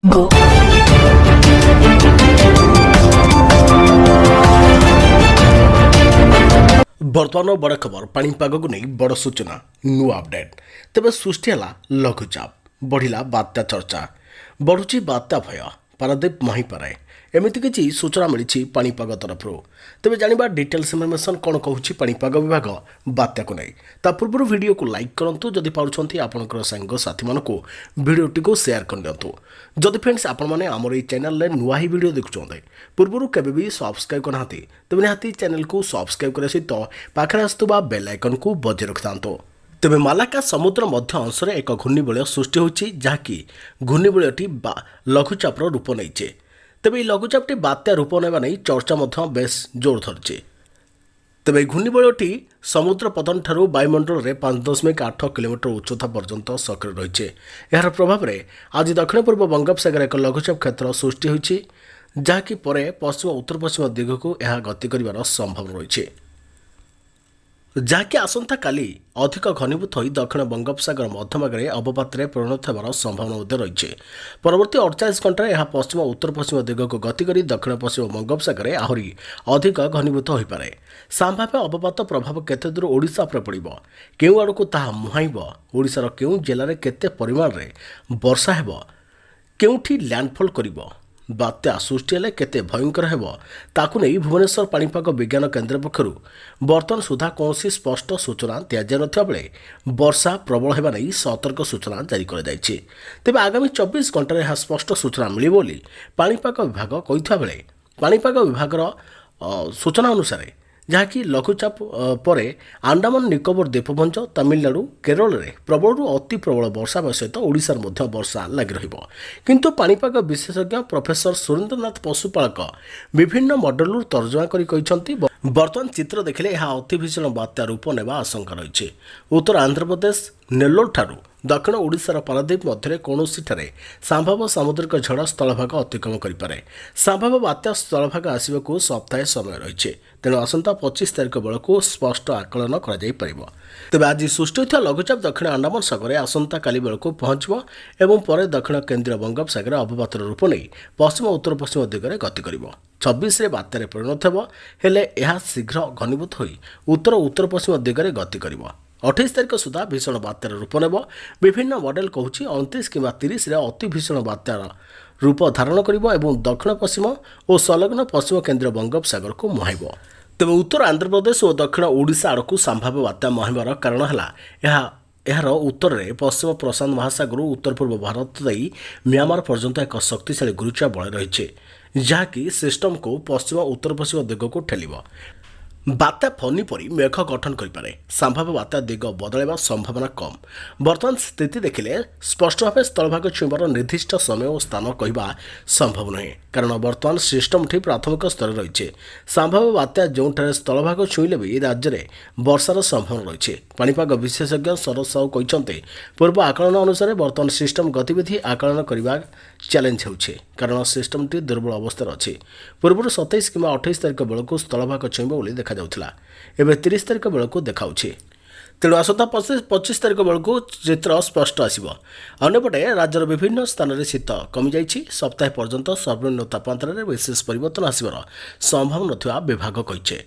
Go. बर्तमान बड़ खबर पाणीपाग को नहीं बड़ सूचना नुआ अपडेट तेज सृष्टि है लघुचाप बढ़िला बात्या चर्चा बढ़ुची बात्या भय पारादीप महिपारे एमती किसी सूचना मिली पाणीपाग तरफ तेज जाना डिटेल्स इनफर्मेशन कौन कहूँ पाणीपाग विभाग बात्या को नहीं ता पूर्व वीडियो को लाइक करूँ जदि पार्टी आपंकर सांगसाथी मानक भिडटी को सेयार कर दिंतु जदि फ्रेंड्स आपने आमर ये चैनल में नुआ ही वीडियो देखुं पूर्व केवे भी सब्सक्राइब करना तेज निहाती चैनल को सब्सक्राइब करने सहित पाखे आसुवा बेल आइकन को बजाय रखिता तेज मालाका समुद्र मध्य अंशर एक घूर्णिबलय सृष्टि होती जहाँकि घूर्णिबलयटी लघुचापर रूप नहीं तेज लघुचापटी बात्या रूप नेबा नहीं चर्चा बेस जोर धरछि तेज घूर्णिबलयटी समुद्र पतन ठारू वायुमंडल में 5.8 किलोमीटर उच्चता पर्यंत सक्रिय रही यार प्रभाव में आज दक्षिण पूर्व बंगोपसागर एक लघुचाप क्षेत्र सृष्टि होती जहाँकि परे पश्चिम उत्तर पश्चिम दिग को यह गति कर संभावना रही जहाँकि आसंता काली अधिक घनीभूत हो दक्षिण बंगोपसागर मध्यभागे अवपातरे परिणत होवार संभावना रही परवर्ती 48 घंटे यह पश्चिम उत्तर पश्चिम दिग को गति कर दक्षिण पश्चिम बंगोपसागर आहरी अधिक घनीभूत हो पारे संभाव्य अवपात प्रभाव केते दूर ओडिशा पर पड़िबो केउ आड़कू ताहा मुहाइबो ओडिशार केउ जिल्ला रे केते परिमाण रे वर्षा हेबो केउठी लैंडफॉल करिबो बात्या सृष्टि हेले केते भयंकर हेबो ताकु नै भुवनेश्वर पाणीपाग विज्ञान केन्द्र पक्षरु बर्तमान सुधा कौनसी स्पष्ट सूचना दिया नथिबा बेले वर्षा प्रबल हेबा नै सतर्क सूचना जारी कर जायछि तेबे आगामी 24 घंटा यह स्पष्ट सूचना मिलिबो बोली पाणीपाग विभाग कहिथबा बेले पाणीपाग विभागर सूचना अनुसार जहाँकि लघुचाप पर आंडामान निकोबर द्वीपपुंज तमिलनाडु केरल में प्रबल अति प्रबल वर्षा सहित ओडिशार मध्य वर्षा लगी रहिबो किंतु पाणीपाग विशेषज्ञ प्रोफेसर सुरेंद्रनाथ पशुपालक विभिन्न मॉडल तर्जमा करी कहिसंती वर्तमान चित्र देखिले यह अति भीषण बात्या रूप नेबा आशंका रही उत्तर आंध्र प्रदेश नेल्लोर ठारू दक्षिण ओडिशार पारादीप मध्य कौनसी संभाव्य सामुद्रिक झड़ स्थलभाग अतिक्रम करें संभाव्य बात्या स्थलभाग आसवाक सप्ताहे समय रही तेणु आसंता 25 तारिख बेलू स्पष्ट आकलन कर तेज आज सृष्टि होता लघुचाप दक्षिण आंडामान सागर आसंता काली बेलू पहुंचब एवं पर दक्षिण केन्द्रीय बंगोपसागर अवपातर रूप नहीं पश्चिम उत्तर पश्चिम दिगरे गति कर 26 रे बात्यारे परिणत हेले यह शीघ्र घनीभूत हो उत्तर उत्तर पश्चिम दिगरे गति कर 28 तारिख सुधा भीषण बात्यार रूप नेब विभिन्न मॉडल कहूँ 29 कि 30 रे अति भीषण बात्यार रूप धारण कर दक्षिण पश्चिम और संलग्न पश्चिम केन्द्रीय बंगोपसागर को मुहाइब तेज उत्तर आंध्र प्रदेश और दक्षिण ओडिशा आड़क संभाव्य बात्या मुहाइबार कारण है यार उत्तर में पश्चिम प्रशांत महासागर उत्तर पूर्व भारत देई म्यांमार पर्यंत एक शक्तिशाली गुरुचाप बल रही जहाँकि सिस्टम को पश्चिम उत्तर पश्चिम दिग को ठेलिब बात्या फनी परी मेघ गठन करें संभाव्य बात्या दिग बदलवा संभावना कम बर्तमान स्थिति देखिले स्पष्ट भाव स्थलभाग छुईबार निर्दिष्ट समय और स्थान कहवा संभव नुहे कारण बर्तमान सिस्टम ठी प्राथमिक स्तर रही संभाव्य बात्या जो स्थलभाग छुईले भी राज्य में वर्षार संभावना रही पाणीपाग विशेषज्ञ शरद साहू कहते पूर्व आकलन अनुसार बर्तमान सिस्टम गतिविधि आकलन करने चैलेंज होउछे कारण सिस्टम टी दुर्बल अवस्था अच्छी पूर्व 27 कि 28 तारिख बेलू स्थलभाग छुईब बोली देखा जाउथला एबे 30 तारिख बेलू देखाउछे तेणु आसंता 25 तारिख बेलू चित्र स्पष्ट आसिबो अन्यपटे राज्यर विभिन्न स्थान में शीत कमी जाइछि सप्ताह पर्यंत सर्वनिम्न तापमात्रा विशेष परिवर्तन आसिबार संभावना नथिबा विभाग कहिछे।